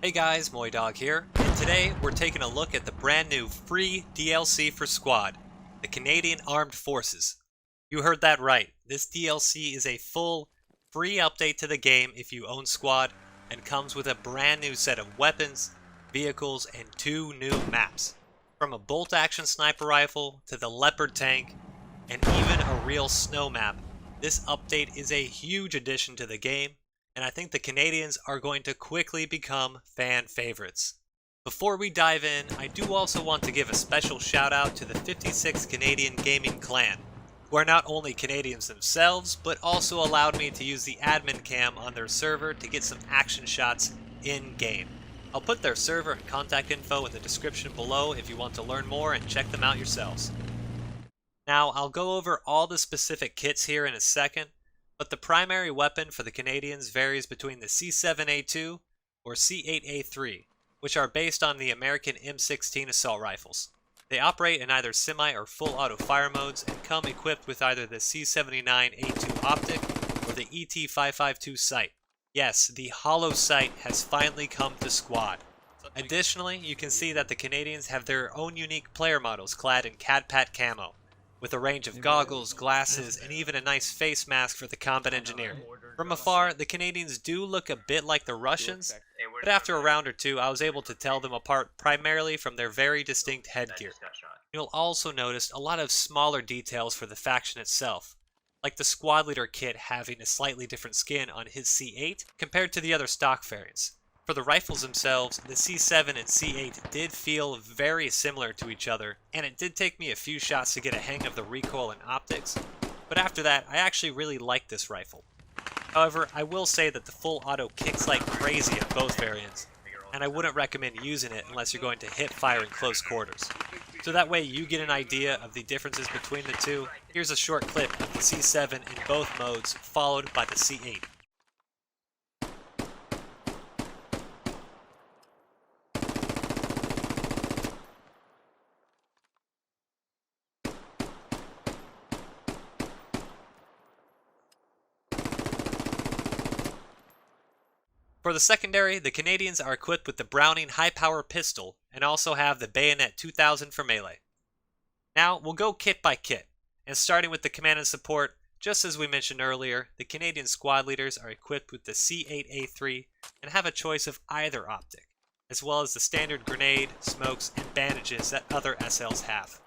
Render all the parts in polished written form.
Hey guys, MoiDawg here, and today we're taking a look at the brand new free DLC for Squad, the Canadian Armed Forces. You heard that right, this DLC is a full, free update to the game if you own Squad, and comes with a brand new set of weapons, vehicles, and 2 new maps. From a bolt-action sniper rifle to the Leopard tank, and even a real snow map, this update is a huge addition to the game, and I think the Canadians are going to quickly become fan favorites. Before we dive in, I do also want to give a special shout out to the 56 Canadian Gaming Clan, who are not only Canadians themselves, but also allowed me to use the admin cam on their server to get some action shots in-game. I'll put their server and contact info in the description below if you want to learn more and check them out yourselves. Now, I'll go over all the specific kits here in a second, but the primary weapon for the Canadians varies between the C7A2 or C8A3, which are based on the American M16 assault rifles. They operate in either semi or full auto fire modes and come equipped with either the C79A2 optic or the ET552 sight. Yes, the hollow sight has finally come to Squad. Additionally, you can see that the Canadians have their own unique player models clad in CAD-PAT camo, with a range of goggles, glasses, and even a nice face mask for the combat engineer. From afar, the Canadians do look a bit like the Russians, but after a round or two, I was able to tell them apart primarily from their very distinct headgear. You'll also notice a lot of smaller details for the faction itself, like the squad leader kit having a slightly different skin on his C8 compared to the other stock variants. For the rifles themselves, the C7 and C8 did feel very similar to each other, and it did take me a few shots to get a hang of the recoil and optics, but after that, I actually really liked this rifle. However, I will say that the full auto kicks like crazy in both variants, and I wouldn't recommend using it unless you're going to hip fire in close quarters. So that way you get an idea of the differences between the two, here's a short clip of the C7 in both modes, followed by the C8. For the secondary, the Canadians are equipped with the Browning high-power pistol and also have the Bayonet 2000 for melee. Now, we'll go kit by kit, and starting with the command and support, just as we mentioned earlier, the Canadian squad leaders are equipped with the C8A3 and have a choice of either optic, as well as the standard grenade, smokes, and bandages that other SLs have.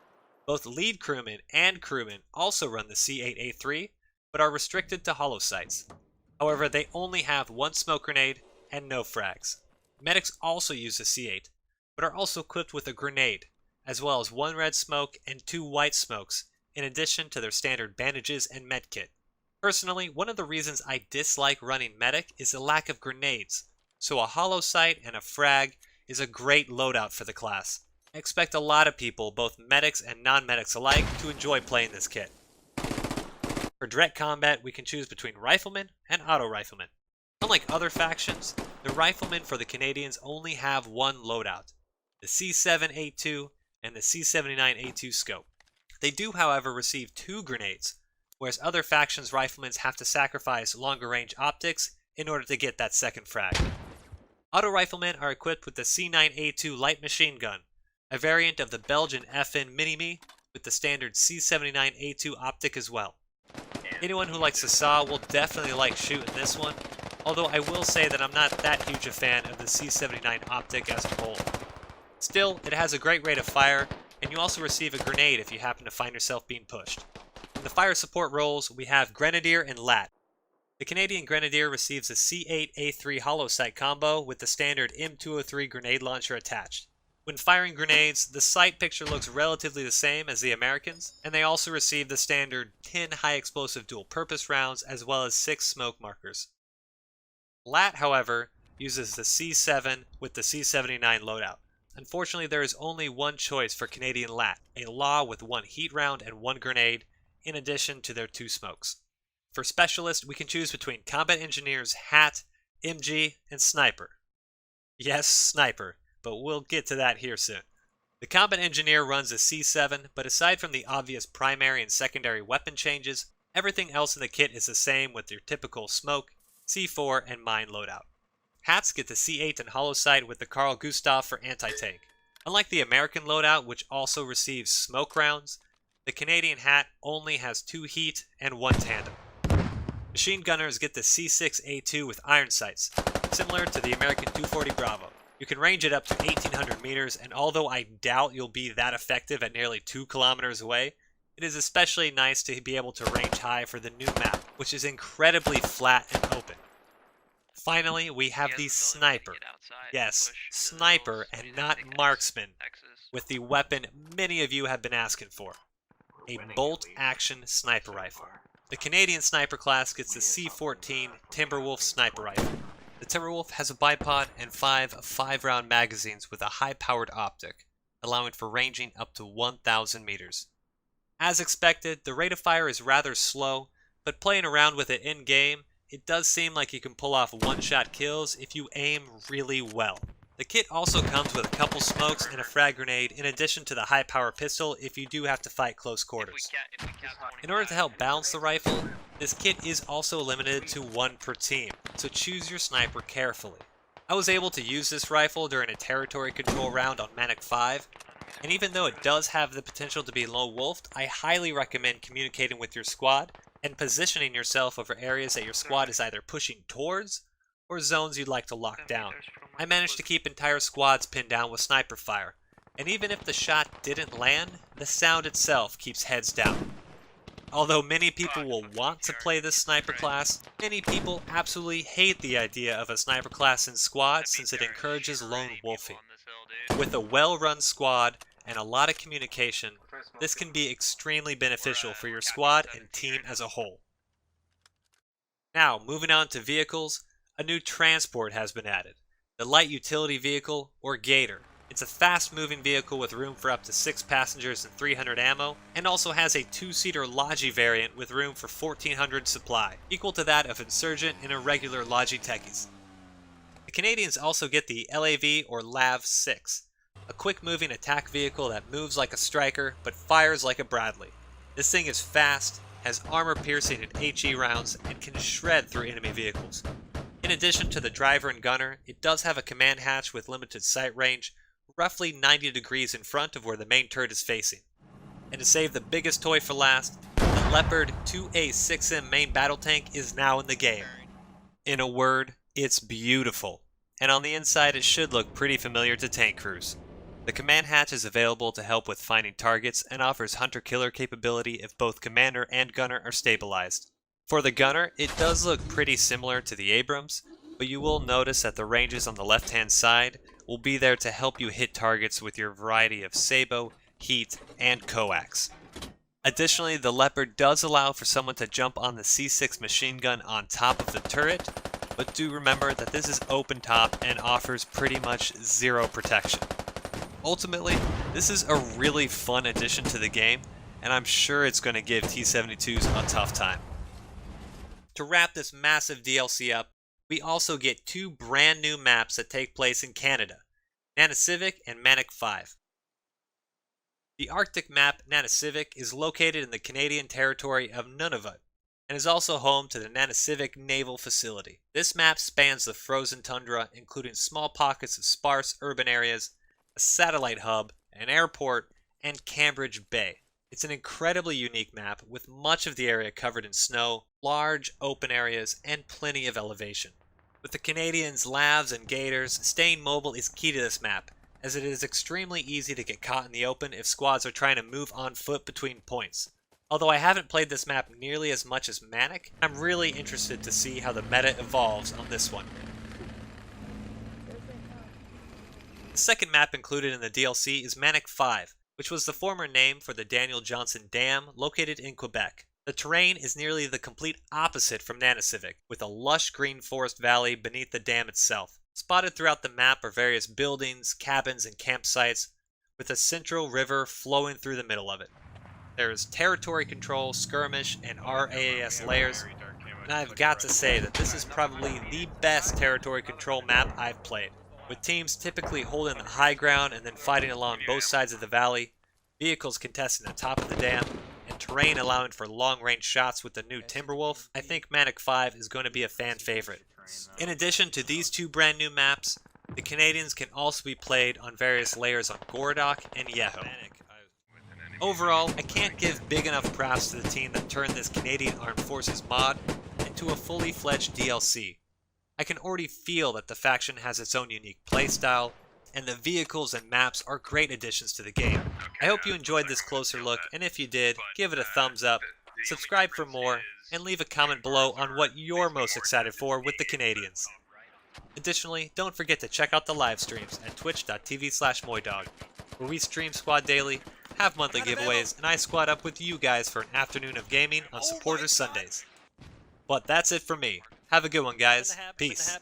Both lead crewmen and crewmen also run the C8A3, but are restricted to hollow sights. However, they only have one smoke grenade and no frags. Medics also use the C8, but are also equipped with a grenade, as well as 1 red smoke and 2 white smokes, in addition to their standard bandages and medkit. Personally, one of the reasons I dislike running medic is the lack of grenades, so a hollow sight and a frag is a great loadout for the class. I expect a lot of people, both medics and non-medics alike, to enjoy playing this kit. For direct combat, we can choose between riflemen and auto riflemen. Unlike other factions, the riflemen for the Canadians only have one loadout, the C7A2 and the C79A2 scope. They do, however, receive 2 grenades, whereas other factions' riflemen have to sacrifice longer range optics in order to get that second frag. Auto riflemen are equipped with the C9A2 light machine gun, a variant of the Belgian FN Mini-Me with the standard C79A2 optic as well. Anyone who likes the saw will definitely like shooting this one, although I will say that I'm not that huge a fan of the C79 optic as a whole. Still, it has a great rate of fire, and you also receive a grenade if you happen to find yourself being pushed. In the fire support roles, we have Grenadier and Lat. The Canadian Grenadier receives a C8A3 hollow sight combo with the standard M203 grenade launcher attached. When firing grenades, the sight picture looks relatively the same as the Americans, and they also receive the standard 10 high-explosive dual-purpose rounds as well as 6 smoke markers. Lat, however, uses the C7 with the C79 loadout. Unfortunately, there is only one choice for Canadian Lat, a Law with 1 heat round and 1 grenade, in addition to their 2 smokes. For Specialist, we can choose between Combat Engineer's Hat, MG, and Sniper. Yes, Sniper, but we'll get to that here soon. The Combat Engineer runs a C7, but aside from the obvious primary and secondary weapon changes, everything else in the kit is the same with your typical smoke, C4, and mine loadout. Hats get the C8 and hollow sight with the Carl Gustaf for anti-tank. Unlike the American loadout, which also receives smoke rounds, the Canadian hat only has 2 heat and 1 tandem. Machine gunners get the C6A2 with iron sights, similar to the American 240 Bravo. You can range it up to 1800 meters, and although I doubt you'll be that effective at nearly 2 kilometers away, it is especially nice to be able to range high for the new map, which is incredibly flat and open. Finally, we have the sniper. Yes, sniper and not marksman, with the weapon many of you have been asking for. A bolt-action sniper rifle. The Canadian sniper class gets the C14 Timberwolf sniper rifle. The Timberwolf has a bipod and 5 5-round magazines with a high-powered optic, allowing for ranging up to 1,000 meters. As expected, the rate of fire is rather slow, but playing around with it in-game, it does seem like you can pull off one-shot kills if you aim really well. The kit also comes with a couple smokes and a frag grenade in addition to the high-power pistol if you do have to fight close quarters. In order to help balance the rifle, this kit is also limited to 1 per team, so choose your sniper carefully. I was able to use this rifle during a territory control round on Manic 5, and even though it does have the potential to be low-wolfed, I highly recommend communicating with your squad and positioning yourself over areas that your squad is either pushing towards or zones you'd like to lock down. I managed to keep entire squads pinned down with sniper fire, and even if the shot didn't land, the sound itself keeps heads down. Although many people will want to play this sniper class, many people absolutely hate the idea of a sniper class in squad since it encourages lone wolfing. With a well-run squad and a lot of communication, this can be extremely beneficial for your squad and team as a whole. Now, moving on to vehicles, a new transport has been added. The Light Utility Vehicle, or Gator. It's a fast-moving vehicle with room for up to 6 passengers and 300 ammo, and also has a 2-seater Logi variant with room for 1400 supply, equal to that of Insurgent and irregular Logitechs. The Canadians also get the LAV or LAV-6, a quick-moving attack vehicle that moves like a striker but fires like a Bradley. This thing is fast, has armor-piercing and HE rounds, and can shred through enemy vehicles. In addition to the driver and gunner, it does have a command hatch with limited sight range, roughly 90 degrees in front of where the main turret is facing. And to save the biggest toy for last, the Leopard 2A6M main battle tank is now in the game. In a word, it's beautiful, and on the inside it should look pretty familiar to tank crews. The command hatch is available to help with finding targets and offers hunter-killer capability if both commander and gunner are stabilized. For the gunner, it does look pretty similar to the Abrams, but you will notice that the ranges on the left-hand side will be there to help you hit targets with your variety of Sabo, Heat, and Coax. Additionally, the Leopard does allow for someone to jump on the C6 machine gun on top of the turret, but do remember that this is open top and offers pretty much zero protection. Ultimately, this is a really fun addition to the game, and I'm sure it's going to give T-72s a tough time. To wrap this massive DLC up, we also get 2 brand new maps that take place in Canada, Nanisivik and Manic 5. The Arctic map Nanisivik is located in the Canadian territory of Nunavut, and is also home to the Nanisivik Naval Facility. This map spans the frozen tundra, including small pockets of sparse urban areas, a satellite hub, an airport, and Cambridge Bay. It's an incredibly unique map with much of the area covered in snow, large open areas, and plenty of elevation. With the Canadians' Lavs and Gators, staying mobile is key to this map, as it is extremely easy to get caught in the open if squads are trying to move on foot between points. Although I haven't played this map nearly as much as Manic, I'm really interested to see how the meta evolves on this one. The second map included in the DLC is Manic 5, which was the former name for the Daniel Johnson Dam located in Quebec. The terrain is nearly the complete opposite from Nanisivik, with a lush green forest valley beneath the dam itself. Spotted throughout the map are various buildings, cabins, and campsites, with a central river flowing through the middle of it. There is territory control, skirmish, and RAAS layers, and I've got to say that this is probably the best territory control map I've played. With teams typically holding the high ground and then fighting along both sides of the valley, vehicles contesting the top of the dam, and terrain allowing for long-range shots with the new Timberwolf, I think Manic 5 is going to be a fan favorite. In addition to these two brand new maps, the Canadians can also be played on various layers on Gordok and Yeho. Overall, I can't give big enough props to the team that turned this Canadian Armed Forces mod into a fully fledged DLC. I can already feel that the faction has its own unique playstyle, and the vehicles and maps are great additions to the game. I hope you enjoyed this closer look, and if you did, give it a thumbs up, subscribe for more, and leave a comment below on what you're most excited for with the Canadians. Additionally, don't forget to check out the live streams at twitch.tv/MoiDawg, where we stream squad daily, have monthly giveaways, and I squad up with you guys for an afternoon of gaming on Supporters Sundays. But that's it for me. Have a good one, guys. Peace.